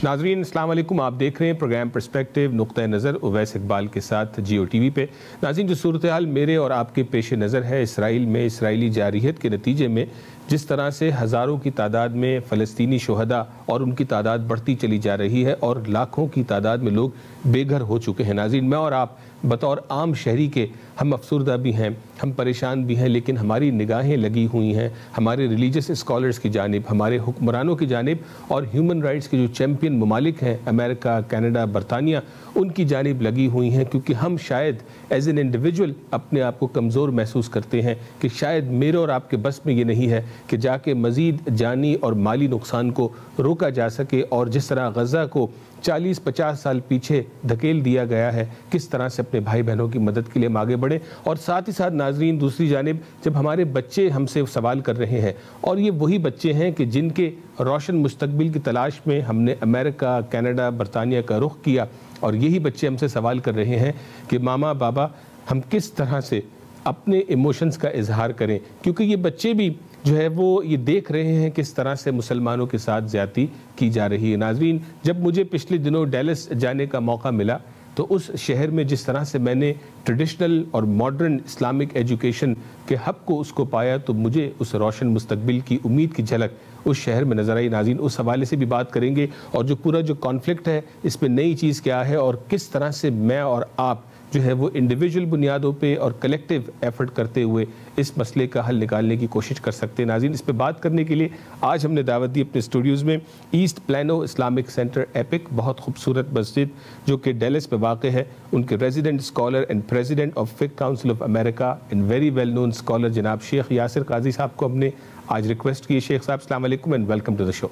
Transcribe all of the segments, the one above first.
ناظرین السلام علیکم، آپ دیکھ رہے ہیں پروگرام پرسپیکٹیو نقطہ نظر اویس اقبال کے ساتھ جیو ٹی وی پہ۔ ناظرین، جو صورتحال میرے اور آپ کے پیش نظر ہے اسرائیل میں اسرائیلی جارحیت کے نتیجے میں جس طرح سے ہزاروں کی تعداد میں فلسطینی شہداء اور ان کی تعداد بڑھتی چلی جا رہی ہے اور لاکھوں کی تعداد میں لوگ بے گھر ہو چکے ہیں۔ ناظرین، میں اور آپ بطور عام شہری کے ہم افسردہ بھی ہیں، ہم پریشان بھی ہیں، لیکن ہماری نگاہیں لگی ہوئی ہیں ہمارے ریلیجس اسکالرز کی جانب، ہمارے حکمرانوں کی جانب اور ہیومن رائٹس کے جو چیمپئن ممالک ہیں امریکہ، کینیڈا، برطانیہ، ان کی جانب لگی ہوئی ہیں، کیونکہ ہم شاید ایز این انڈیویجول اپنے آپ کو کمزور محسوس کرتے ہیں کہ شاید میرے اور آپ کے بس میں یہ نہیں ہے کہ جا کے مزید جانی اور مالی نقصان کو روکا جا سکے، اور جس طرح غزہ کو 40-50 سال پیچھے دھکیل دیا گیا ہے کس طرح سے اپنے بھائی بہنوں کی مدد کے لیے ہم آگے بڑھیں۔ اور ساتھ ہی ساتھ ناظرین، دوسری جانب جب ہمارے بچے ہم سے سوال کر رہے ہیں، اور یہ وہی بچے ہیں کہ جن کے روشن مستقبل کی تلاش میں ہم نے امریکہ، کینیڈا، برطانیہ کا رخ کیا، اور یہی بچے ہم سے سوال کر رہے ہیں کہ ماما بابا ہم کس طرح سے اپنے ایموشنز کا اظہار کریں، کیونکہ یہ بچے بھی جو ہے وہ یہ دیکھ رہے ہیں کس طرح سے مسلمانوں کے ساتھ زیادتی کی جا رہی ہے۔ ناظرین، جب مجھے پچھلے دنوں ڈیلس جانے کا موقع ملا تو اس شہر میں جس طرح سے میں نے ٹریڈیشنل اور ماڈرن اسلامک ایجوکیشن کے حق کو اس کو پایا، تو مجھے اس روشن مستقبل کی امید کی جھلک اس شہر میں نظر آئی۔ ناظرین، اس حوالے سے بھی بات کریں گے، اور جو پورا جو کانفلکٹ ہے اس میں نئی چیز کیا ہے اور کس طرح سے میں اور آپ جو ہے وہ انڈیویجول بنیادوں پہ اور کلیکٹیو ایفرٹ کرتے ہوئے اس مسئلے کا حل نکالنے کی کوشش کر سکتے ہیں۔ ناظرین، اس پہ بات کرنے کے لیے آج ہم نے دعوت دی اپنے اسٹوڈیوز میں ایسٹ پلانو اسلامک سینٹر ایپک، بہت خوبصورت مسجد جو کہ ڈیلس پہ واقع ہے، ان کے resident scholar and president of Fiqh council of America and very well known scholar جناب شیخ یاسر قاضی صاحب کو ہم نے آج ریکویسٹ کی۔ شیخ صاحب السلام علیکم and welcome to the show.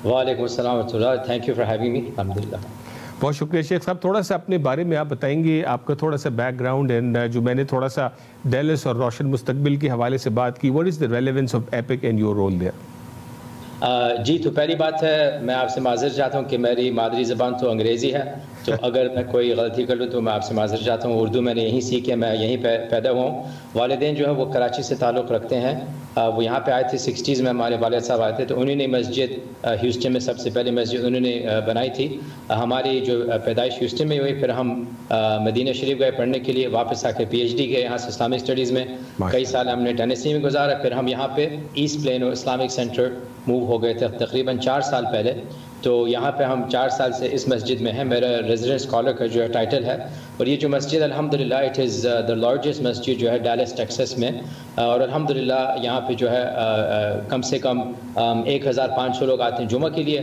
وعلیکم السلام ورحمۃ اللہ، thank you for having me. الحمدللہ، بہت شکریہ شیخ صاحب۔ تھوڑا سا اپنے بارے میں آپ بتائیں گے، آپ کا تھوڑا سا بیک گراؤنڈ، اینڈ جو میں نے تھوڑا سا ڈیلس اور روشن مستقبل کے حوالے سے بات کی، what is the relevance of EPIC and your role there? جی، تو پہلی بات ہے میں آپ سے معذرت چاہتا ہوں کہ میری مادری زبان تو انگریزی ہے، تو اگر میں کوئی غلطی کر لوں تو میں آپ سے معذرت چاہتا ہوں۔ اردو میں نے یہیں سیکھی ہے، میں یہیں پیدا ہوا ہوں۔ والدین جو ہے وہ کراچی سے تعلق رکھتے ہیں، وہ یہاں پہ آئے تھے 60s میں، ہمارے والد صاحب آئے تھے، تو انہوں نے مسجد ہیوسٹن میں سب سے پہلے مسجد انہوں نے بنائی تھی۔ ہماری جو پیدائش ہیوسٹن میں ہوئی، پھر ہم مدینہ شریف گئے پڑھنے کے لیے، واپس آ کے پی ایچ ڈی گئے یہاں سے اسلامک اسٹڈیز میں، کئی سال ہم نے ٹینیسی میں گزارا، پھر ہم یہاں پہ ایسٹ پلانو اسلامک سینٹر موو ہو گئے تھے تقریباً 4 سال پہلے۔ تو یہاں پہ ہم 4 سال سے اس مسجد میں ہیں، میرا ریزیڈنٹ اسکالر کا جو ہے ٹائٹل ہے، اور یہ جو مسجد الحمدللہ اٹ از دا لارجسٹ مسجد جو ہے ڈیلس ٹیکسس میں، اور الحمدللہ یہاں پہ جو ہے کم سے کم 1500 لوگ آتے ہیں جمعہ کے لیے،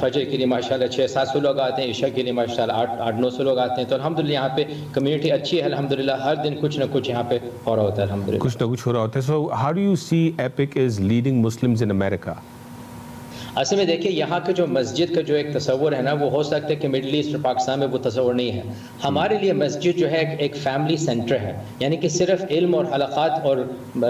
فجر کے لیے ماشاءاللہ 600-700 لوگ آتے ہیں، عشاء کے لیے ماشاءاللہ 800-900 لوگ آتے ہیں۔ تو الحمدللہ یہاں پہ کمیونٹی اچھی ہے الحمدللہ، ہر دن کچھ نہ کچھ یہاں پہ ہو رہا ہوتا ہے الحمدللہ، کچھ نہ کچھ ہو رہا ہوتا ہے۔ So how do you see EPIC as leading Muslims in America? اصل میں دیکھیں یہاں کا جو مسجد کا جو ایک تصور ہے نا، وہ ہو سکتا ہے کہ مڈل ایسٹ اور پاکستان میں وہ تصور نہیں ہے۔ ہمارے لیے مسجد جو ہے ایک فیملی سینٹر ہے، یعنی کہ صرف علم اور حلقات اور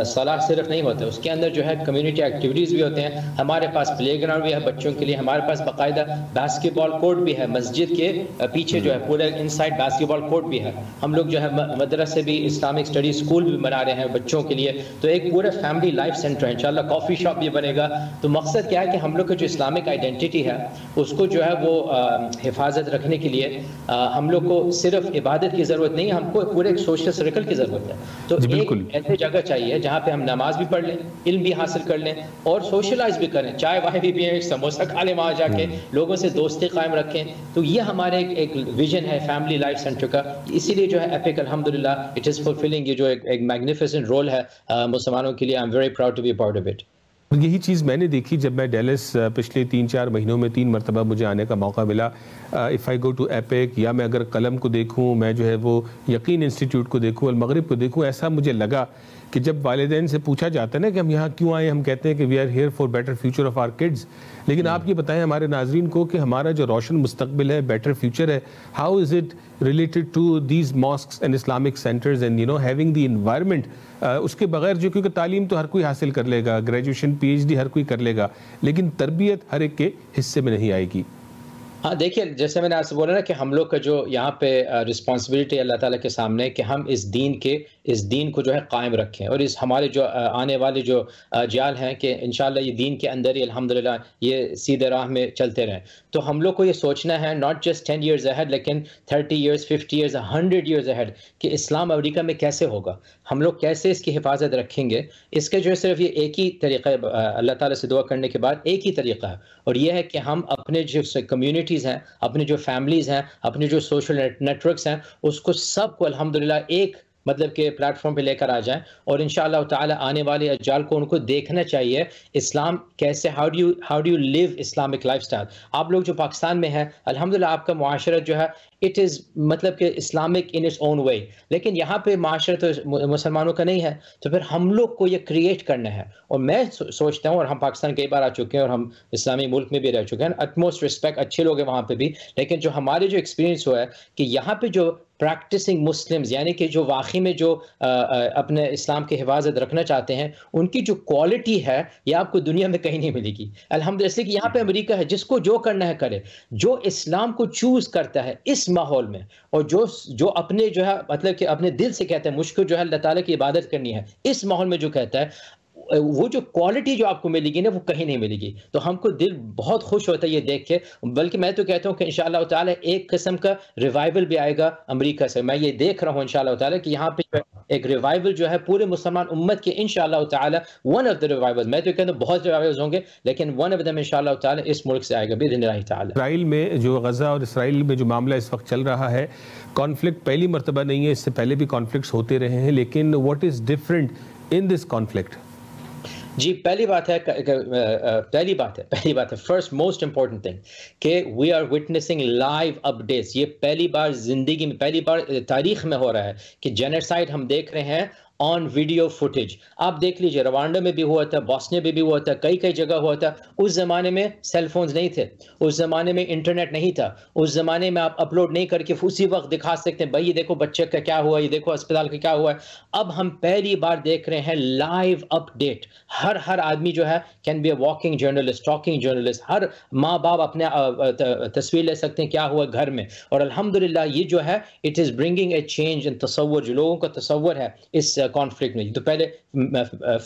صلاح صرف نہیں ہوتے، اس کے اندر جو ہے کمیونٹی ایکٹیویٹیز بھی ہوتے ہیں۔ ہمارے پاس پلے گراؤنڈ بھی ہے بچوں کے لیے، ہمارے پاس باقاعدہ باسکٹ بال کورٹ بھی ہے، مسجد کے پیچھے جو ہے پورے ان سائڈ باسکٹ بال کورٹ بھی ہے۔ ہم لوگ جو ہے مدرسے بھی، اسلامک اسٹڈی اسکول بھی بنا رہے ہیں بچوں کے لیے، تو ایک پورا فیملی لائف سینٹر ہے، انشاءاللہ کافی شاپ بھی بنے گا۔ تو مقصد کیا ہے کہ ہم لوگ جو اسلامک آئیڈینٹی ہے اس کو جو ہے وہ حفاظت رکھنے کے لیے ہم لوگ کو صرف عبادت کی ضرورت نہیں ہے، ہم کو پورے ایک سوشل سرکل کی ضرورت ہے۔ تو ایک ایسی جگہ چاہیے جہاں پہ ہم نماز بھی پڑھ لیں، علم بھی حاصل کر لیں اور سوشلائز بھی کریں، چائے وائے بھی پئیں، سموسہ کھا لیں وہاں جا کے، لوگوں سے دوستی قائم رکھیں۔ تو یہ ہمارے ایک ویژن ہے فیملی لائف سینٹر کا، اسی لیے جو ہے ایپک الحمدللہ اٹ از فلفلنگ یہ جو ایک میگنیفیسنٹ رول ہے مسلمانوں کے لیے۔ I am very proud to be part of it. یہی چیز میں نے دیکھی جب میں ڈیلس پچھلے 3-4 مہینوں میں 3 مرتبہ مجھے آنے کا موقع ملا۔ If I go to epic, یا میں اگر قلم کو دیکھوں، میں جو ہے وہ یقین انسٹیٹیوٹ کو دیکھوں، المغرب کو دیکھوں، ایسا مجھے لگا کہ جب والدین سے پوچھا جاتا ہے نا کہ ہم یہاں کیوں آئے، ہم کہتے ہیں کہ we are here for better future of our kids, لیکن آپ یہ بتائیں ہمارے ناظرین کو کہ ہمارا جو روشن مستقبل ہے، بیٹر فیوچر ہے، how is it related to these mosques and Islamic centres and having the environment, اس کے بغیر جو، کیونکہ تعلیم تو ہر کوئی حاصل کر لے گا، گریجویشن پی ایچ ڈی ہر کوئی کر لے گا، لیکن تربیت ہر ایک کے حصے میں نہیں آئے گی۔ ہاں دیکھیے، جیسے میں نے آپ سے بولا نا کہ ہم لوگ کا جو یہاں پہ رسپانسبلٹی اللہ تعالیٰ کے سامنے کہ ہم اس دین کے اس دین کو جو ہے قائم رکھیں, اور اس ہمارے جو آنے والے جو اجیال ہیں کہ انشاءاللہ یہ دین کے اندر ہی الحمدللہ یہ سیدھے راہ میں چلتے رہیں. تو ہم لوگ کو یہ سوچنا ہے not just 10 years ahead لیکن 30 years 50 years 100 years ahead کہ اسلام امریکہ میں کیسے ہوگا, ہم لوگ کیسے اس کی حفاظت رکھیں گے. اس کے جو ہے صرف یہ ایک ہی طریقہ ہے, اللہ تعالیٰ سے دعا کرنے کے بعد ایک ہی طریقہ ہے, اور یہ ہے کہ ہم اپنے جو کمیونٹیز ہیں, اپنے جو فیملیز ہیں, اپنے جو سوشل نیٹ ورکس ہیں, اس کو سب کو الحمدللہ ایک مطلب کہ پلیٹ فارم پہ لے کر آ جائیں, اور انشاءاللہ تعالی آنے والے اجیال کو ان کو دیکھنا چاہیے اسلام کیسے, how do you live Islamic lifestyle. آپ لوگ جو پاکستان میں ہیں الحمدللہ آپ کا معاشرت جو ہے اٹ از مطلب کہ اسلامک ان اٹس اون وے, لیکن یہاں پہ معاشرت مسلمانوں کا نہیں ہے, تو پھر ہم لوگ کو یہ کریٹ کرنا ہے. اور میں سوچتا ہوں, اور ہم پاکستان کئی بار آ چکے ہیں اور ہم اسلامی ملک میں بھی رہ چکے ہیں, اٹموسٹ رسپیکٹ, اچھے لوگ ہیں وہاں پہ بھی, لیکن جو ہمارے جو ایکسپیرینس ہوا ہے کہ یہاں پہ جو پریکٹسنگ مسلمز یعنی کہ جو واقعی میں جو اپنے اسلام کی حفاظت رکھنا چاہتے ہیں, ان کی جو کوالٹی ہے یہ آپ کو دنیا میں کہیں نہیں ملے گی الحمدللہ. اس لیے کہ یہاں پہ امریکہ ہے, جس کو جو کرنا ہے کرے, جو اسلام کو چوز کرتا ہے اس ماحول میں, اور جو اپنے جو ہے مطلب کہ اپنے دل سے کہتا ہے مجھ کو جو ہے اللہ تعالیٰ کی عبادت کرنی ہے اس ماحول میں جو کہتا ہے, وہ جو کوالٹی جو آپ کو ملے گی نا وہ کہیں نہیں ملے گی. تو ہم کو دل بہت خوش ہوتا ہے یہ دیکھ کے, بلکہ میں تو کہتا ہوں کہ انشاءاللہ تعالی ایک قسم کا ریوائول بھی آئے گا امریکہ سے. میں یہ دیکھ رہا ہوں انشاءاللہ تعالی کہ یہاں پہ ایک ریوائول جو ہے پورے مسلمان امت کے انشاءاللہ تعالی ون آف دی ریوائول, میں تو کہتا ہوں بہت ریوائولز ہوں گے لیکن ون آف دم انشاءاللہ تعالی اس ملک سے آئے گا باذن اللہ تعالی. اسرائیل میں جو غزہ اور اسرائیل میں جو معاملہ اس وقت چل رہا ہے, کانفلکٹ پہلی مرتبہ نہیں ہے, اس سے پہلے بھی کانفلکٹس ہوتے رہے ہیں, لیکن what is different in this conflict? جی پہلی بات ہے فرسٹ موسٹ امپورٹنٹ تھنگ کہ we are witnessing live updates. یہ پہلی بار زندگی میں, پہلی بار تاریخ میں ہو رہا ہے کہ جینوسائیڈ ہم دیکھ رہے ہیں آن ویڈیو فوٹیج. آپ دیکھ لیجئے روانڈا میں بھی ہوا تھا, بوسنیا میں بھی ہوا تھا, کئی جگہ ہوا تھا. اس زمانے میں سیل فونز نہیں تھے, اس زمانے میں انٹرنیٹ نہیں تھا, اس زمانے میں آپ اپلوڈ نہیں کر کے اسی وقت دکھا سکتے ہیں بھائی یہ دیکھو بچے کا کیا ہوا, یہ دیکھو اسپتال کا کیا ہوا ہے. اب ہم پہلی بار دیکھ رہے ہیں لائیو اپڈیٹ. ہر آدمی جو ہے can be a walking journalist, talking journalist. ہر ماں باپ اپنے تصویر لے سکتے ہیں کیا ہوا گھر میں, اور الحمدللہ یہ جو ہے it is bringing a change in تصور, جو لوگوں کا تصور ہے اس کانفلکٹ میں. تو پہلے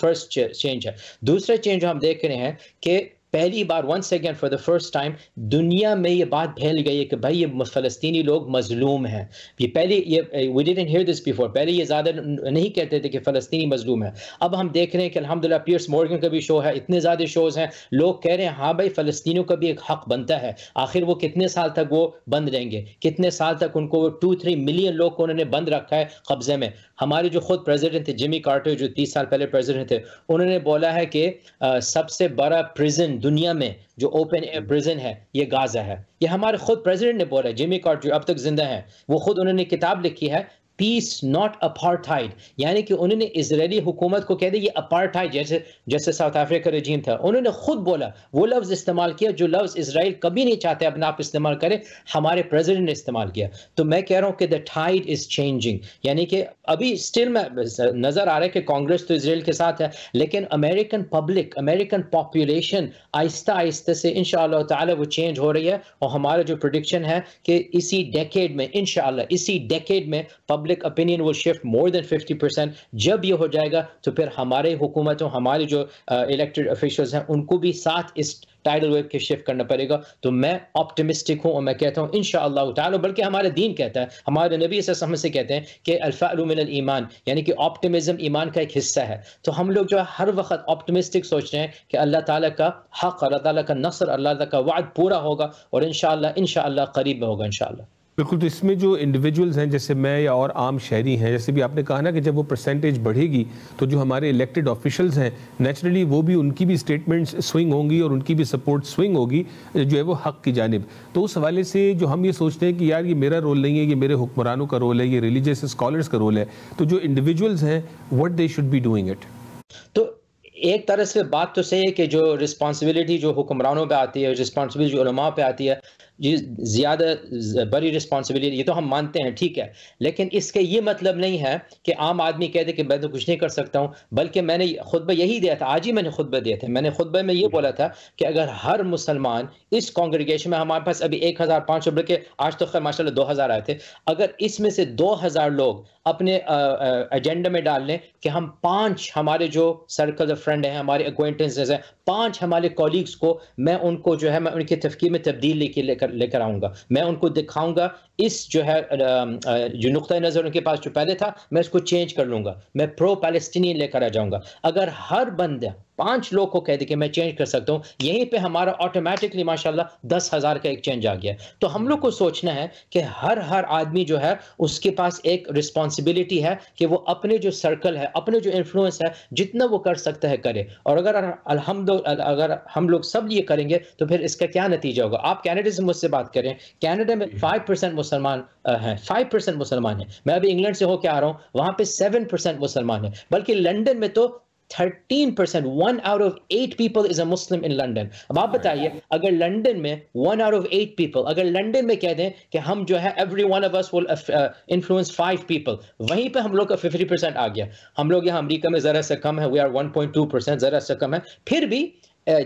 فرسٹ چینج ہے. دوسرا چینج جو ہم دیکھ رہے ہیں کہ پہلی بار once again for the first time دنیا میں یہ بات پھیل گئی ہے کہ بھائی یہ فلسطینی لوگ مظلوم ہیں. یہ پہلے we didn't hear this before, پہلے یہ زیادہ نہیں کہتے تھے کہ فلسطینی مظلوم ہے. اب ہم دیکھ رہے ہیں کہ الحمدللہ پیئرس مورگن کا بھی شو ہے, اتنے زیادہ شوز ہیں, لوگ کہہ رہے ہیں ہاں بھائی فلسطینیوں کا بھی ایک حق بنتا ہے. آخر وہ کتنے سال تک وہ بند رہیں گے, کتنے سال تک ان کو 2-3 ملین لوگ کو انہوں نے بند رکھا ہے قبضے میں. ہمارے جو خود پریزیڈنٹ تھے جمی کارٹر, جو 30 سال پہلے پریزیڈنٹ تھے, انہوں نے بولا ہے کہ سب سے بڑا پریزن دنیا میں جو اوپن ایئر پریزن ہے یہ غازہ ہے. یہ ہمارے خود پریزیڈنٹ نے بولا ہے, جمی کارٹر جو اب تک زندہ ہیں, وہ خود انہوں نے کتاب لکھی ہے پیس ناٹ اپارٹھائڈ, یعنی کہ انہوں نے اسرائیلی حکومت کو کہہ دیا یہ اپارٹھائڈ, جیسے ساؤتھ افریقہ رجیم تھا. انہوں نے خود بولا, وہ لفظ استعمال کیا جو لفظ اسرائیل کبھی نہیں چاہتے اپنا آپ استعمال کرے, ہمارے پریزیڈنٹ نے استعمال کیا. تو میں کہہ رہا ہوں کہ the tide is changing, یعنی کہ ابھی اسٹل میں نظر آ رہا ہے کہ کانگریس تو اسرائیل کے ساتھ ہے, لیکن امریکن پبلک, امریکن پاپولیشن آہستہ آہستہ سے انشاءاللہ تعالی وہ چینج ہو رہی ہے. اور ہمارا جو پریڈکشن ہے کہ اسی ڈیکیڈ میں انشاءاللہ اسی ڈیکیڈ میں public opinion will shift more than 50%. جب یہ ہو جائے گا تو پھر ہمارے حکومتوں, ہمارے جو elected officials ہیں, ان کو بھی ساتھ اس ٹائڈل ویو کے شفٹ کرنا پڑے گا. تو میں آپٹمسٹک ہوں اور میں کہتا ہوں انشاءاللہ تعالی, بلکہ ہمارا دین کہتا ہے, ہمارے نبی صلی اللہ علیہ وسلم سے کہتے ہیں کہ الفعل من الایمان, یعنی کہ آپٹمزم ایمان کا ایک حصہ ہے. تو ہم لوگ جو ہے ہر وقت آپٹمسٹک سوچ رہے ہیں کہ اللہ تعالیٰ کا حق, اللہ تعالیٰ کا نصر, اللہ تعالیٰ کا وعد پورا ہوگا, اور انشاءاللہ قریب میں ہوگا انشاءاللہ. بالکل. تو اس میں جو انڈیویجولز ہیں جیسے میں یا اور عام شہری ہیں, جیسے بھی آپ نے کہا نا کہ جب وہ پرسنٹیج بڑھے گی تو جو ہمارے الیکٹڈ آفیشلز ہیں نیچرلی وہ بھی, ان کی بھی سٹیٹمنٹس سوئنگ ہوں گی اور ان کی بھی سپورٹ سوئنگ ہوگی جو ہے وہ حق کی جانب. تو اس حوالے سے جو ہم یہ سوچتے ہیں کہ یار یہ میرا رول نہیں ہے, یہ میرے حکمرانوں کا رول ہے, یہ ریلیجیس اسکالرز کا رول ہے, تو جو انڈیویجولز ہیں what they should be doing it. تو ایک طرح سے بات تو صحیح ہے کہ جو رسپانسبلٹی جو حکمرانوں پہ آتی ہے, رسپانسبلٹی جو علماء پہ آتی ہے, زیادہ بڑی رسپانسبلٹی، یہ تو ہم مانتے ہیں، ٹھیک ہے، لیکن اس کا یہ مطلب نہیں ہے کہ عام آدمی کہتے کہ میں تو کچھ نہیں کر سکتا ہوں، بلکہ میں نے خطبہ یہی دیا تھا، آج ہی میں نے خطبہ دیا تھا، میں نے خطبہ میں یہ بولا تھا کہ اگر ہر مسلمان اس کانگریگیشن میں، ہمارے پاس ابھی 1500 بلکہ آج تو خیر ماشاءاللہ 2000 آئے تھے، اگر اس میں سے 2000 لوگ اپنے ایجنڈا میں ڈال لیں کہ ہم 5 ہمارے جو سرکل آف فرینڈ ہیں، ہمارے اکوائنٹنسز ہیں، 5 ہمارے کولیگز کو میں ان کو جو ہے میں ان کی تفکیر میں تبدیل لے کر آؤں گا، میں ان کو دکھاؤں گا اس جو ہے جو نقطۂ نظر ان کے پاس جو پہلے تھا میں اس کو چینج کر لوں گا، میں پرو پیلسٹینین لے کر آ جاؤں گا۔ اگر ہر بندہ 5 لوگ کو کہہ دے کہ میں چینج کر سکتا ہوں، یہیں پہ ہمارا آٹومیٹکلی ماشاءاللہ 10,000 کا ایک چینج آ گیا۔ تو ہم لوگ کو سوچنا ہے کہ ہر آدمی جو ہے اس کے پاس ایک رسپانسبلٹی ہے کہ وہ اپنے جو سرکل ہے، اپنے جو انفلوئنس ہے، جتنا وہ کر سکتا ہے کرے، اور اگر اگر ہم لوگ سب یہ کریں گے تو پھر اس کا کیا نتیجہ ہوگا؟ آپ کینیڈا سے مجھ سے بات کریں، کینیڈا میں 5% مسلمان ہیں، 5% مسلمان ہیں، میں ابھی انگلینڈ سے ہو کے آ رہا ہوں، وہاں پہ 7% مسلمان ہیں، بلکہ لنڈن میں تو 13%، 1 out of 8 people is a Muslim in London۔ اب آپ بتائیے اگر لنڈن میں 1 out of 8 people، اگر لنڈن میں کہہ دیں کہ ہم جو ہے every one of us will influence 5 people، وہیں پہ ہم لوگ کا 50% آ گیا۔ ہم لوگ یہاں امریکہ میں ذرا سے کم ہے، we are 1.2%، ذرا سے کم ہے، پھر بھی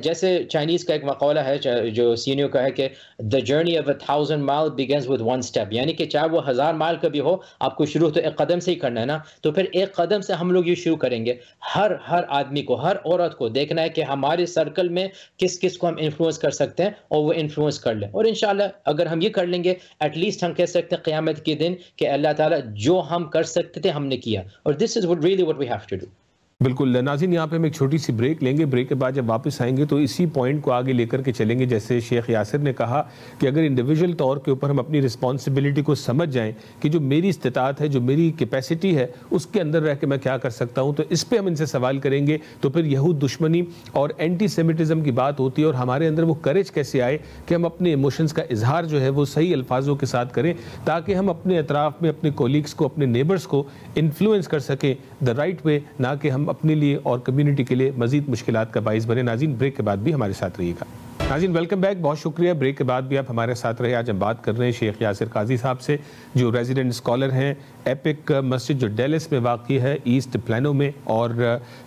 جیسے چائنیز کا ایک مقولہ ہے جو سینیو کا ہے کہ the journey of 1,000 miles begins with 1 step، یعنی کہ چاہے وہ 1000 مائل کا بھی ہو، آپ کو شروع تو ایک قدم سے ہی کرنا ہے نا، تو پھر ایک قدم سے ہم لوگ یہ شروع کریں گے۔ ہر آدمی کو، ہر عورت کو دیکھنا ہے کہ ہمارے سرکل میں کس کو ہم انفلوئنس کر سکتے ہیں اور وہ انفلوئنس کر لیں، اور انشاءاللہ اگر ہم یہ کر لیں گے ایٹ لیسٹ ہم کہہ سکتے ہیں قیامت کے دن کہ اللہ تعالیٰ جو ہم کر سکتے تھے ہم نے کیا، اور this is really what we have to do۔ بالکل ناظرین، یہاں پہ ہم ایک چھوٹی سی بریک لیں گے، بریک کے بعد جب واپس آئیں گے تو اسی پوائنٹ کو آگے لے کر کے چلیں گے، جیسے شیخ یاسر نے کہا کہ اگر انڈیویجول طور کے اوپر ہم اپنی رسپانسبلٹی کو سمجھ جائیں کہ جو میری استطاعت ہے، جو میری کیپیسٹی ہے، اس کے اندر رہ کے میں کیا کر سکتا ہوں، تو اس پہ ہم ان سے سوال کریں گے تو پھر یہود دشمنی اور اینٹی سیمیٹزم کی بات ہوتی ہے، اور ہمارے اندر وہ کریج کیسے آئے کہ ہم اپنے ایموشنز کا اظہار جو ہے وہ صحیح الفاظوں کے ساتھ کریں تاکہ ہم اپنے اطراف میں اپنے کولیگز کو، اپنے نیبرز کو انفلوئنس کر سکیں دا رائٹ وے، نہ کہ ہم اپنے لیے اور کمیونٹی کے لیے مزید مشکلات کا باعث بنے۔ ناظرین بریک کے بعد بھی ہمارے ساتھ رہیے گا۔ ناظرین ویلکم بیک، بہت شکریہ، بریک کے بعد بھی آپ ہمارے ساتھ رہے۔ آج ہم بات کر رہے ہیں شیخ یاسر قاضی صاحب سے، جو ریزیڈنٹ اسکالر ہیں ایپک مسجد جو ڈیلس میں واقع ہے ایسٹ پلانو میں، اور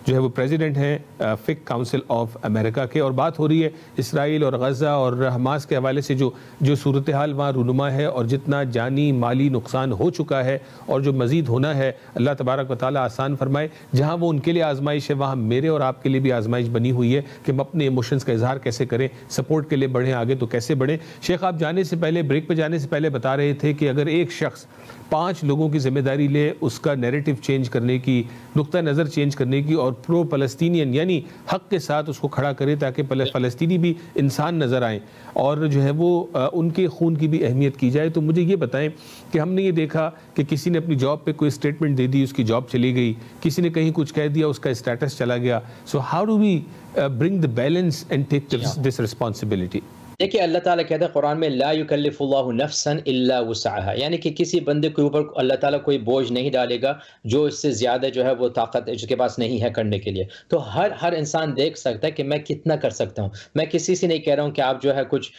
جو ہے وہ پریزیڈنٹ ہیں فک کاؤنسل آف امریکہ کے، اور بات ہو رہی ہے اسرائیل اور غزہ اور حماس کے حوالے سے جو صورتحال وہاں رونما ہے، اور جتنا جانی مالی نقصان ہو چکا ہے اور جو مزید ہونا ہے، اللہ تبارک و تعالیٰ آسان فرمائے۔ جہاں وہ ان کے لیے آزمائش ہے، وہاں میرے اور آپ کے لیے بھی آزمائش بنی ہوئی ہے کہ ہم اپنے ایموشنز کا اظہار کیسے کریں، سپورٹ کے لیے بڑھیں آگے تو کیسے بڑھیں۔ شیخ آپ جانے سے پہلے، بریک پہ جانے سے پہلے بتا رہے تھے کہ اگر ایک شخص 5 لوگوں کی ذمہ داری لے اس کا نیریٹو چینج کرنے کی، نقطہ نظر چینج کرنے کی، اور پرو فلسطینین یعنی حق کے ساتھ اس کو کھڑا کرے تاکہ فلسطینی بھی انسان نظر آئیں اور جو ہے وہ ان کے خون کی بھی اہمیت کی جائے، تو مجھے یہ بتائیں کہ ہم نے یہ دیکھا کہ کسی نے اپنی جاب پہ کوئی سٹیٹمنٹ دے دی، اس کی جاب چلی گئی، کسی نے کہیں کچھ کہہ دیا، اس کا اسٹیٹس چلا گیا۔ So how do we bring the balance and take this responsibility? دیکھیے اللہ تعالیٰ کہتا ہے قرآن میں لا یکلف اللہ نفسا الا وسعها، یعنی کہ کسی بندے کے اوپر اللہ تعالیٰ کوئی بوجھ نہیں ڈالے گا جو اس سے زیادہ جو ہے وہ طاقت اس کے پاس نہیں ہے کرنے کے لیے۔ تو ہر انسان دیکھ سکتا ہے کہ میں کتنا کر سکتا ہوں۔ میں کسی سے نہیں کہہ رہا ہوں کہ آپ جو ہے کچھ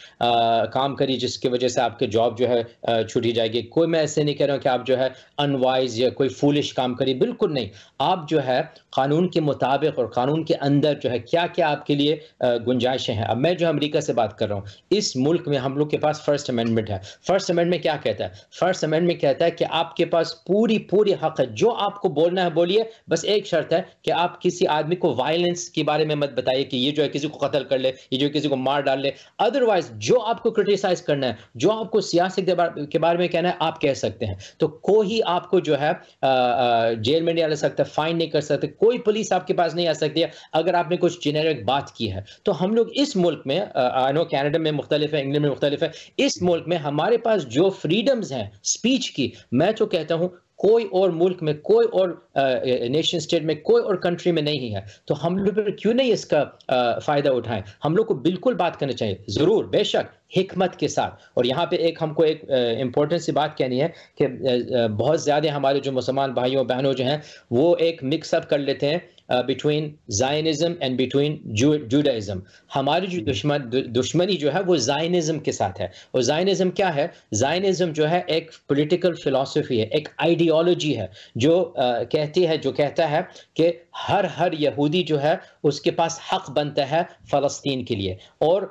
کام کریے جس کی وجہ سے آپ کے جاب جو ہے چھوٹی جائے گی، کوئی میں ایسے نہیں کہہ رہا ہوں کہ آپ جو ہے انوائز یا کوئی فولش کام کریے، بالکل نہیں۔ آپ جو ہے قانون کے مطابق اور قانون کے اندر جو ہے کیا کیا آپ کے لیے گنجائشیں ہیں۔ اب میں جو امریکہ سے بات کر رہا ہوں، اس ملک میں ہم لوگ کے پاس فرسٹ امینڈمنٹ ہے۔ فرسٹ امینڈمنٹ کیا کہتا ہے؟ فرسٹ امینڈمنٹ کہتا ہے کہ آپ کے پاس پوری حق ہے، جو آپ کو بولنا ہے بولیے، بس ایک شرط ہے کہ آپ کسی آدمی کو وائلنس کے بارے میں مت بتائیے کہ یہ جو ہے کسی کو قتل کر لے، یہ جو کسی کو مار ڈال لے۔ ادروائز جو آپ کو کرٹیسائز کرنا ہے، جو آپ کو سیاست کے بارے میں کہنا ہے، آپ کہہ سکتے ہیں۔ تو کوئی آپ کو جو ہے جیل میں نہیں ڈال سکتا، فائن نہیں کر سکتے، کوئی پولیس آپ کے پاس نہیں آ سکتی ہے اگر آپ نے کچھ جنیرک بات کی ہے۔ تو ہم لوگ اس ملک میں، آئی نو کینیڈا میں مختلف ہے، انگلینڈ میں مختلف ہے، اس ملک میں ہمارے پاس جو فریڈمز ہیں سپیچ کی، میں تو کہتا ہوں کوئی اور ملک میں، کوئی اور نیشن سٹیٹ میں، کوئی اور کنٹری میں نہیں ہے۔ تو ہم لوگ کیوں نہیں اس کا فائدہ اٹھائیں؟ ہم لوگ کو بالکل بات کرنا چاہیے، ضرور، بے شک، حکمت کے ساتھ۔ اور یہاں پہ ہم کو ایک امپورٹنٹ سی بات کہنی ہے کہ بہت زیادہ ہمارے جو مسلمان بھائیوں بہنوں جو ہیں وہ ایک مکس اپ کر لیتے ہیں between Zionism and between Judaism. ہماری جو دشمنی جو ہے وہ زائنزم کے ساتھ ہے. اور زائنزم کیا ہے؟ زائنزم جو ہے ایک پولیٹیکل فلسفی ہے, ایک آئیڈیالوجی ہے جو کہتا ہے کہ ہر یہودی جو ہے اس کے پاس حق بنتا ہے فلسطین کے لیے, اور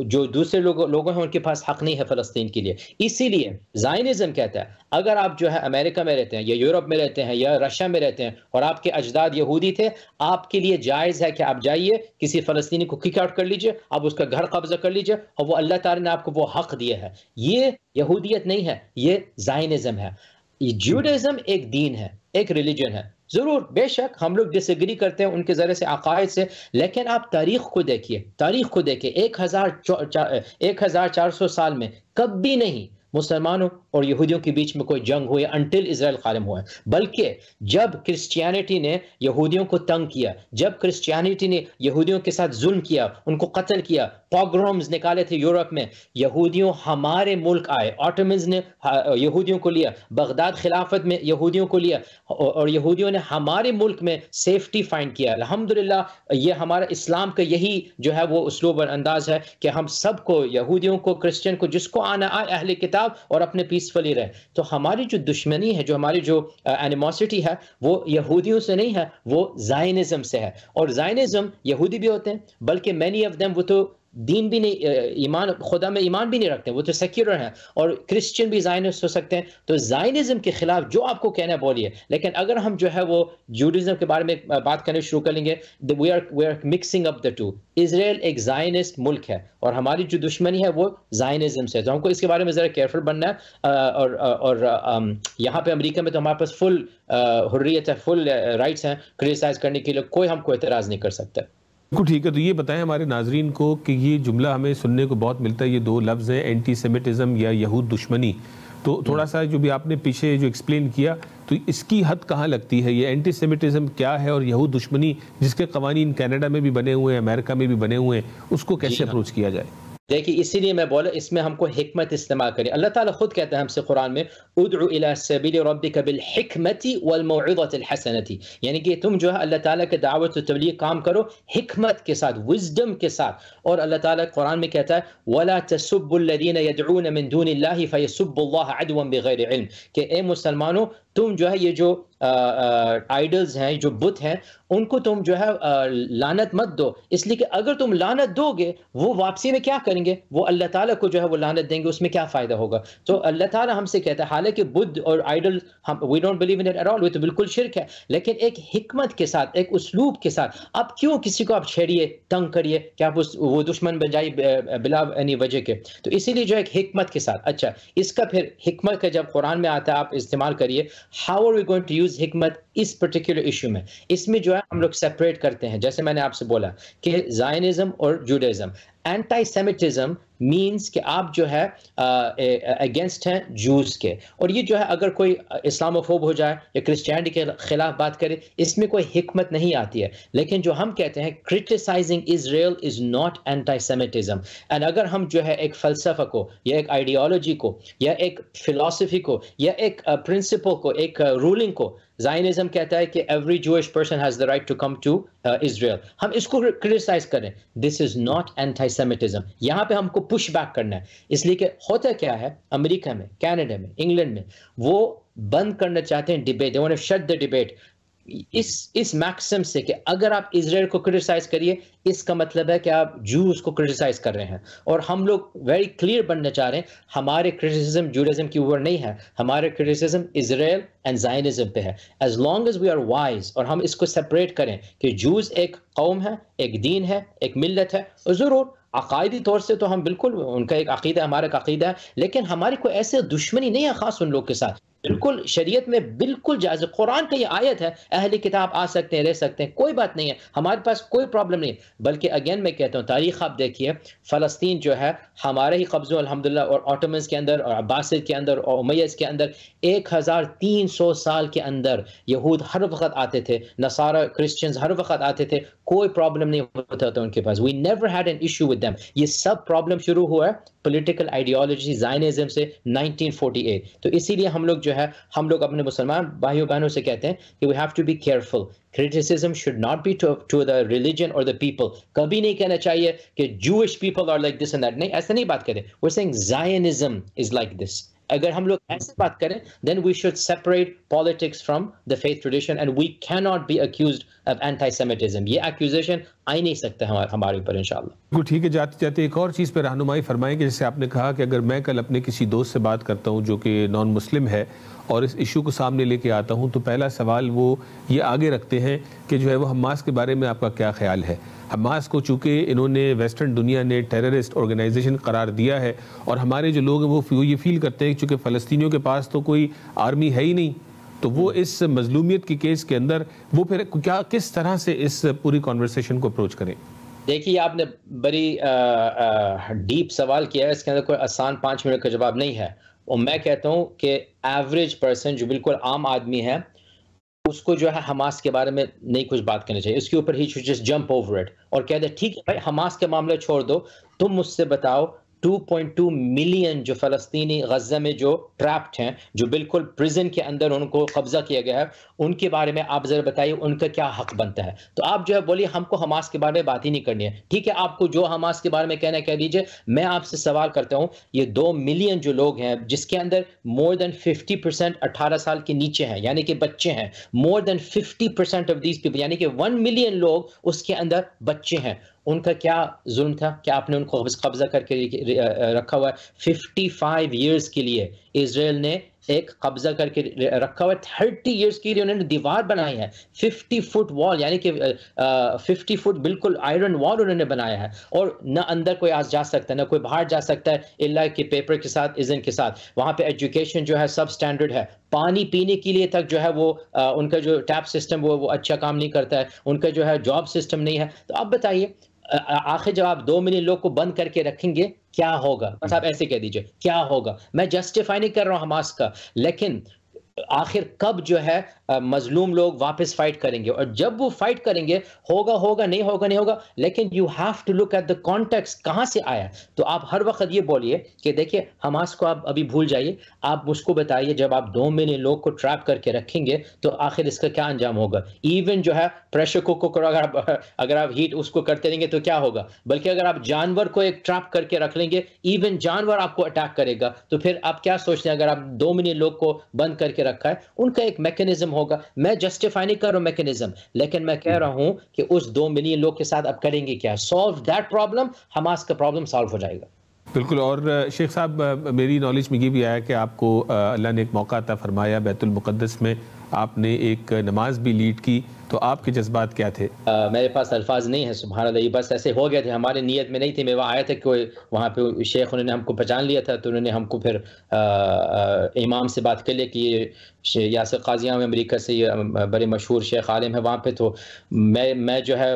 جو دوسرے لوگوں ہیں ان کے پاس حق نہیں ہے فلسطین کے لیے. اسی لیے زائنزم کہتا ہے اگر آپ جو ہے امریکہ میں رہتے ہیں یا یورپ میں رہتے ہیں یا رشیا میں رہتے ہیں اور آپ کے اجداد یہودی تھے, آپ کے لیے جائز ہے کہ آپ جائیے کسی فلسطینی کو کک آؤٹ کر لیجئے, آپ اس کا گھر قبضہ کر لیجئے, اور وہ اللہ تعالی نے آپ کو وہ حق دیا ہے. یہ یہودیت نہیں ہے, یہ زائنزم ہے. جوڈائزم ایک دین ہے, ایک ریلیجن ہے. ضرور بے شک ہم لوگ ڈس ایگری کرتے ہیں ان کے ذریعے سے عقائد سے, لیکن آپ تاریخ کو دیکھیے, 1400 سال میں کبھی نہیں مسلمانوں اور یہودیوں کے بیچ میں کوئی جنگ ہوئی انٹل اسرائیل قائم ہوا ہے. بلکہ جب کرسچینٹی نے یہودیوں کو تنگ کیا, جب کرسچینٹی نے یہودیوں کے ساتھ ظلم کیا, ان کو قتل کیا, پوگرومز نکالے تھے یورپ میں, یہودیوں ہمارے ملک آئے, آٹومنز نے یہودیوں کو لیا, بغداد خلافت میں یہودیوں کو لیا, اور یہودیوں نے ہمارے ملک میں سیفٹی فائنڈ کیا. الحمدللہ یہ ہمارا اسلام کا یہی جو ہے وہ اسلوب اور انداز ہے کہ ہم سب کو, یہودیوں کو, کرسچن کو, جس کو آنا آئے, اہل کتاب اور اپنے پیسفلی رہے. تو ہماری جو دشمنی ہے, جو ہماری جو اینیموسٹی ہے, وہ یہودیوں سے نہیں ہے, وہ زائنزم سے ہے. اور زائنزم یہودی بھی ہوتے ہیں, بلکہ مینی آف دیم وہ تو دین بھی نہیں, ایمان خدا میں ایمان بھی نہیں رکھتے, وہ تو سیکولر ہیں. اور کرسچن بھی زائنسٹ ہو سکتے ہیں. تو زائنزم کے خلاف جو آپ کو کہنا ہے بولیے, لیکن اگر ہم جو ہے وہ جوڈائزم کے بارے میں بات کرنے شروع کر لیں گے, we are mixing up the two. Israel ایک زائنسٹ ملک ہے اور ہماری جو دشمنی ہے وہ زائنزم سے. تو ہم کو اس کے بارے میں ذرا کیئرفل بننا ہے. اور یہاں پہ امریکہ میں تو ہمارے پاس فل حریت ہے, فل رائٹس ہیں کرٹیسائز کرنے کے لیے, کوئی ہم کو اعتراض نہیں کر سکتا. بالکل ٹھیک ہے. تو یہ بتائیں ہمارے ناظرین کو کہ یہ جملہ ہمیں سننے کو بہت ملتا ہے, یہ دو لفظ ہیں, اینٹی سیمیٹزم یا یہود دشمنی. تو تھوڑا سا جو بھی آپ نے پیچھے جو ایکسپلین کیا, تو اس کی حد کہاں لگتی ہے؟ یہ اینٹی سیمیٹزم کیا ہے, اور یہود دشمنی جس کے قوانین کینیڈا میں بھی بنے ہوئے ہیں, امریکہ میں بھی بنے ہوئے ہیں, اس کو کیسے اپروچ کیا جائے؟ دیکھیے اسی لیے میں بولا اس میں ہم کو حکمت استعمال کریں. اللہ تعالیٰ خود کہتا ہے ہم سے قرآن میں, ادعو الی سبیل ربک بالحکمت والموعظۃ الحسنۃ, یعنی کہ تم جو ہے اللہ تعالیٰ کے دعوت و تبلیغ کام کرو حکمت کے ساتھ, وزڈم کے ساتھ. اور اللہ تعالیٰ قرآن میں کہتا ہے ولا تسبوا الذین یدعون من دون اللہ فیسبوا اللہ عدوا بغیر علم, کہ اے مسلمانوں تم جو ہے یہ جو آئیڈلز ہیں, جو بت ہیں, ان کو تم جو ہے لعنت مت دو, اس لیے کہ اگر تم لعنت دو گے وہ واپسی میں کیا کریں گے, وہ اللہ تعالیٰ کو جو ہے وہ لعنت دیں گے, اس میں کیا فائدہ ہوگا. تو اللہ تعالیٰ ہم سے کہتا ہے, حالانکہ بدھ اور idol we don't believe in it at all, وہ تو بالکل شرک ہے, لیکن ایک حکمت کے ساتھ, ایک اسلوب کے ساتھ. اب کیوں کسی کو آپ چھیڑیے, تنگ کریے کہ آپ وہ دشمن بن جائیے بلا اینی وجہ کے. تو اسی لیے جو ایک حکمت کے ساتھ. اچھا, اس کا پھر حکمت کا جب قرآن میں آتا ہے آپ استعمال کریے, how are we going to use حکمت اس پرٹیکولر ایشو میں. اس میں جو ہے ہم لوگ سیپریٹ کرتے ہیں, جیسے میں نے آپ سے بولا کہ زائنزم اور جوڈائزم. اینٹی سیمیٹزم مینس کہ آپ جو ہے اگینسٹ ہیں جوز کے, اور یہ جو ہے اگر کوئی اسلاموفوب ہو جائے یا کرسچینٹی کے خلاف بات کرے, اس میں کوئی حکمت نہیں آتی ہے. لیکن جو ہم کہتے ہیں criticising Israel is not antisemitism. And اگر ہم جو ہے ایک فلسفہ کو یا ایک آئیڈیالوجی کو یا ایک فلسفی کو یا ایک پرنسپل کو, ایک رولنگ کو, زائنزم کہتا ہے کہ every Jewish person has the right to come to Israel, ہم اس کو کرٹیسائز کریں, this is not antisemitism. یہاں پہ ہم کو پش بیک کرنا ہے, اس لیے کہ ہوتا کیا ہے امریکہ میں, کینیڈا میں, انگلینڈ میں, وہ بند کرنا چاہتے ہیں debate, they want to shut the debate اس میکسم سے کہ اگر آپ اسرائیل کو کرٹیسائز کریے اس کا مطلب ہے کہ آپ جوز کو کرٹیسائز کر رہے ہیں. اور ہم لوگ ویری کلیئر بننا چاہ رہے ہیں, ہمارے کرٹیسزم جوڈائزم کے اوپر نہیں ہے, ہمارے کرٹیسزم اسرائیل اینڈ زائنزم پہ ہے. As long as we are wise, اور ہم اس کو سپریٹ کریں کہ جوز ایک قوم ہے, ایک دین ہے, ایک ملت ہے, اور ضرور عقائدی طور سے تو ہم بالکل ان کا ایک عقیدہ ہے, ہمارا ایک عقیدہ ہے, لیکن ہماری کوئی ایسے دشمنی نہیں ہے خاص ان لوگ کے ساتھ. بالکل شریعت میں بالکل جائز, قرآن کا یہ آیت ہے, اہل کتاب آ سکتے ہیں, رہ سکتے ہیں, کوئی بات نہیں ہے, ہمارے پاس کوئی پرابلم نہیں. بلکہ اگین میں کہتا ہوں تاریخ آپ دیکھیے, فلسطین جو ہے ہمارے ہی قبضوں الحمدللہ, اور آٹومنز کے اندر اور عباسد کے اندر اور امیyyز کے اندر 1300 سال کے اندر یہود ہر وقت آتے تھے, نصارہ کرسچنز ہر وقت آتے تھے, کوئی پرابلم نہیں ہوتا تھا ان کے پاس. We never had an issue with them. یہ سب پرابلم شروع ہوا ہے پولیٹیکل آئیڈیالوجی زائنزم سے 1948. تو اسی لیے ہم لوگ جو ہے, ہم لوگ اپنے مسلمان بھائیوں بہنوں سے کہتے ہیں کہ we have to be careful criticism should not be to the religion or the people. کبھی نہیں کہنا چاہیے کہ Jewish people are like this and that. نہیں، ایسا نہیں بات کریں. We're saying Zionism is like this. اگر ہم لوگ ایسے بات کریں then we should separate politics from the faith tradition and we cannot be accused of anti-Semitism. یہ accusation آ ہی نہیں سکتا ہمارے اوپر انشاءاللہ. ٹھیک ہے، جاتے جاتے ایک اور چیز پہ رہنمائی فرمائیں کہ جیسے آپ نے کہا کہ اگر میں کل اپنے کسی دوست سے بات کرتا ہوں جو کہ نان مسلم ہے اور اس ایشو کو سامنے لے کے آتا ہوں تو پہلا سوال وہ یہ آگے رکھتے ہیں کہ جو ہے وہ حماس کے بارے میں آپ کا کیا خیال ہے. حماس کو چونکہ انہوں نے ویسٹرن دنیا نے ٹیررسٹ آرگنائزیشن قرار دیا ہے اور ہمارے جو لوگ ہیں وہ یہ فیل کرتے ہیں کہ چونکہ فلسطینیوں کے پاس تو کوئی آرمی ہے ہی نہیں تو وہ اس مظلومیت کی کیس کے اندر وہ پھر کیا کس طرح سے اس پوری کانورسیشن کو اپروچ کریں. دیکھیے آپ نے بڑی ڈیپ سوال کیا ہے، اس کے اندر کوئی آسان 5 منٹ کا جواب نہیں ہے. اور میں کہتا ہوں کہ ایوریج پرسن جو بالکل عام آدمی ہے اس کو جو ہے حماس کے بارے میں نہیں کچھ بات کرنی چاہیے. اس کے اوپر he just jump over it اور کہہ دے ٹھیک ہے بھائی حماس کے معاملے چھوڑ دو، تم مجھ سے بتاؤ 2.2 ملین جو فلسطینی غزہ میں جو ٹریپڈ ہیں، جو بالکل پریزن کے اندر ان کو قبضہ کیا گیا ہے، ان کے بارے میں آپ ذرا بتائیے ان کا کیا حق بنتا ہے. تو آپ جو ہے بولیے ہم کو حماس کے بارے میں بات ہی نہیں کرنی ہے. ٹھیک ہے، آپ کو جو حماس کے بارے میں کہنا ہے کہہ دیجئے. میں آپ سے سوال کرتا ہوں، یہ 2 ملین جو لوگ ہیں جس کے اندر مور دین 50% 18 سال کے نیچے ہیں یعنی کہ بچے ہیں، مور دین 50% آف دیز پیپل یعنی کہ 1 ملین لوگ اس کے اندر بچے ہیں، ان کا کیا ظلم تھا کہ آپ نے ان کو قبضہ کر کے رکھا ہوا ہے. 55 ایئرز کے لیے اسرائیل نے ایک قبضہ کر کے رکھا ہوا ہے. 30 ایئرز کے لیے انہوں نے دیوار بنائی ہے، 50 فٹ وال یعنی کہ 50 فٹ بالکل آئرن وال انہوں نے بنایا ہے اور نہ اندر کوئی جا سکتا ہے نہ کوئی باہر جا سکتا ہے الا کہ پیپر کے ساتھ اذن کے ساتھ. وہاں پہ ایجوکیشن جو ہے سب سٹینڈرڈ ہے. پانی پینے کے لیے تک جو ہے وہ ان کا جو ٹیپ سسٹم وہ اچھا کام نہیں کرتا ہے. ان کا جو ہے جاب سسٹم نہیں ہے. تو آپ بتائیے آخر جب آپ 2 ملین لوگ کو بند کر کے رکھیں گے کیا ہوگا؟ بس آپ ایسے کہہ دیجئے کیا ہوگا. میں جسٹیفائی نہیں کر رہا ہوں حماس کا، لیکن آخر کب جو ہے مظلوم لوگ واپس فائٹ کریں گے اور جب وہ فائٹ کریں گے ہوگا نہیں ہوگا لیکن you have to look at the context کہاں سے آیا. تو آپ ہر وقت یہ بولیے کہ دیکھیے حماس کو آپ ابھی بھول جائیے، آپ مجھ کو بتائیے جب آپ 2 ملین لوگ کو ٹریپ کر کے رکھیں گے تو آخر اس کا کیا انجام ہوگا. ایون جو ہے پریشر کوکر اگر آپ ہیٹ اس کو کرتے رہیں گے تو کیا ہوگا، بلکہ اگر آپ جانور کو ایک ٹریپ کر کے رکھ لیں گے ایون جانور آپ کو اٹیک کرے گا. تو پھر آپ کیا سوچتے ہیں اگر آپ 2 ملین لوگ کو بند کر کے رکھا ہے ان کا ایک میکینزم ہوگا. میں جسٹیفائی نہیں کر رہا ہوں میکینزم، لیکن میں کہہ رہا ہوں کہ اس 2 ملین لوگ کے ساتھ اب کریں گے کیا. سالو دیٹ پرابلم، حماس کا پرابلم سالو ہو جائے گا. بالکل. اور شیخ صاحب میری نالج میں یہ بھی آیا کہ آپ کو اللہ نے ایک موقع عطا فرمایا بیت المقدس میں آپ نے ایک نماز بھی لیڈ کی، تو آپ کے جذبات کیا تھے؟ میرے پاس الفاظ نہیں ہیں سبحان اللہ. یہ بس ایسے ہو گیا تھے، ہماری نیت میں نہیں تھی. میں وہاں آیا تھا کہ وہاں پہ شیخ انہوں نے ہم کو پہچان لیا تھا تو انہوں نے ہم کو پھر امام سے بات کر لیا کہ یہ یاسر قاضیاں میں امریکہ سے یہ بڑے مشہور شیخ عالم ہے وہاں پہ. تو میں جو ہے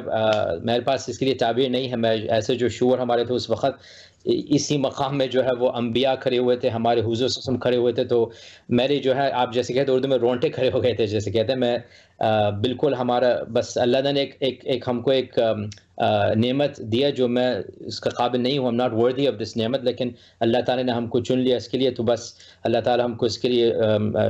میرے پاس اس کے لیے تعبیر نہیں ہے. میں ایسے جو شعور ہمارے تھے اس وقت اسی مقام میں جو ہے وہ انبیاء کھڑے ہوئے تھے، ہمارے حضور صلی اللہ علیہ وسلم کھڑے ہوئے تھے. تو میرے جو ہے آپ جیسے کہتے ہیں اردو میں رونٹے کھڑے ہو گئے تھے جیسے کہتے ہیں. میں بالکل ہمارا بس اللہ نے ایک ہم کو ایک نعمت دیا جو میں اس کا قابل نہیں ہوں. I'm not worthy of this نعمت، لیکن اللہ تعالیٰ نے ہم کو چن لیا اس کے لیے. تو بس اللہ تعالیٰ ہم کو اس کے لیے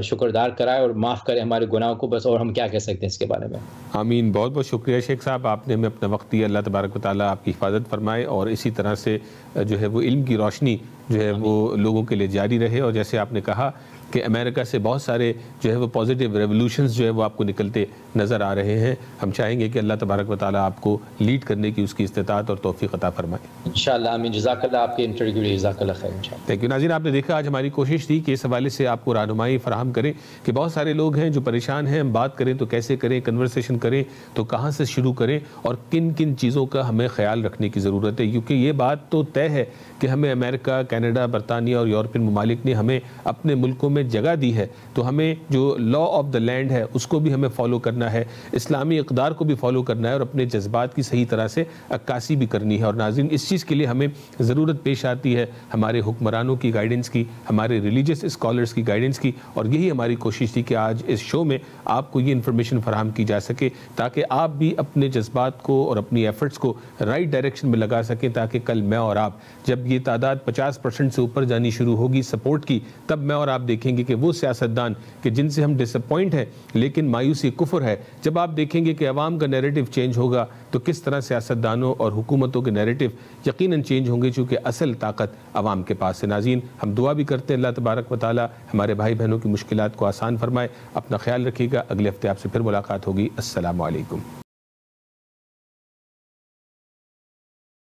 شکردار کرائے اور معاف کرے ہمارے گناہوں کو. بس اور ہم کیا کہہ سکتے ہیں اس کے بارے میں. آمین. بہت بہت شکریہ شیخ صاحب، آپ نے ہمیں اپنا وقت دیا. اللہ تبارک و تعالیٰ آپ کی حفاظت فرمائے اور اسی طرح سے جو ہے وہ علم کی روشنی جو ہے وہ لوگوں کے لیے جاری رہے. اور جیسے آپ نے کہا کہ امریکہ سے بہت سارے جو ہے وہ پازیٹیو ریولوشنز جو ہے وہ آپ کو نکلتے نظر آ رہے ہیں. ہم چاہیں گے کہ اللہ تبارک و تعالیٰ آپ کو لیڈ کرنے کی اس کی استطاعت اور توفیق عطا فرمائے انشاءاللہ. آمین. جزاک اللہ آپ کے انٹرویو کے لیے جزاک اللہ خیر انشاءاللہ. Thank you. ناظرین آپ نے دیکھا آج ہماری کوشش تھی کہ اس حوالے سے آپ کو رہنمائی فراہم کریں کہ بہت سارے لوگ ہیں جو پریشان ہیں. ہم بات کریں تو کیسے کریں، کنورسیشن کریں تو کہاں سے شروع کریں اور کن کن چیزوں کا ہمیں خیال رکھنے کی ضرورت ہے. کیونکہ یہ بات تو طے ہے کہ ہمیں امریکہ، کینیڈا، برطانیہ اور یورپین ممالک نے ہمیں اپنے ملکوں میں جگہ دی ہے تو ہمیں جو لا آف دا لینڈ ہے اس کو بھی ہمیں فالو کرنا ہے، اسلامی اقدار کو بھی فالو کرنا ہے اور اپنے جذبات کی صحیح طرح سے عکاسی بھی کرنی ہے. اور ناظرین اس چیز کے لیے ہمیں ضرورت پیش آتی ہے ہمارے حکمرانوں کی گائیڈنس کی، ہمارے ریلیجس اسکالرز کی گائیڈنس کی. اور یہی ہماری کوشش تھی کہ آج اس شو میں آپ کو یہ انفارمیشن فراہم کی جا سکے تاکہ آپ بھی اپنے جذبات کو اور اپنی ایفرٹس کو رائٹ ڈائریکشن میں لگا سکیں، تاکہ کل میں اور آپ جب یہ تعداد 50% سے اوپر جانی شروع ہوگی سپورٹ کی، تب میں اور آپ دیکھیں دیکھیں گے کہ وہ سیاستدان کہ جن سے ہم ڈس اپوائنٹ ہیں لیکن مایوسی کفر ہے، جب آپ دیکھیں گے کہ عوام کا نیریٹو چینج ہوگا تو کس طرح سیاستدانوں اور حکومتوں کے نیریٹو یقیناً چینج ہوں گے، چونکہ اصل طاقت عوام کے پاس ہے۔ ناظرین، ہم دعا بھی کرتے ہیں اللہ تبارک و تعالی ہمارے بھائی بہنوں کی مشکلات کو آسان فرمائے۔ اپنا خیال رکھیے گا، اگلے ہفتے آپ سے پھر ملاقات ہوگی۔ السلام علیکم۔